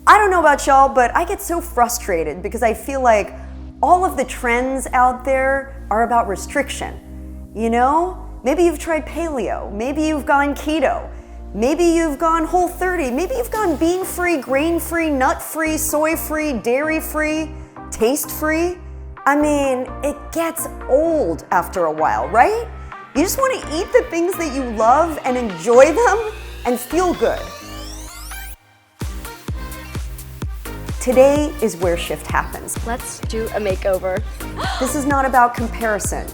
I don't know about y'all, but I get so frustrated because I feel like all of the trends out there are about restriction. You know? Maybe you've tried paleo, maybe you've gone keto, maybe you've gone Whole30, maybe you've gone bean-free, grain-free, nut-free, soy-free, dairy-free, taste-free. I mean, it gets old after a while, right? You just want to eat the things that you love and enjoy them and feel good. Today is where shift happens. Let's do a makeover. This is not about comparison.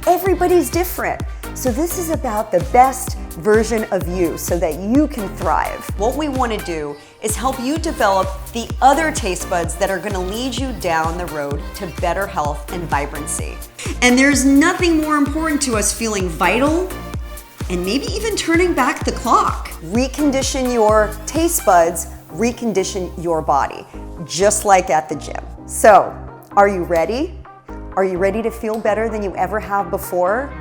Everybody's different. So this is about the best version of you so that you can thrive. What we want to do is help you develop the other taste buds that are going to lead you down the road to better health and vibrancy. And there's nothing more important to us feeling vital and maybe even turning back the clock. Recondition your taste buds, recondition your body, just like at the gym. So, are you ready? Are you ready to feel better than you ever have before?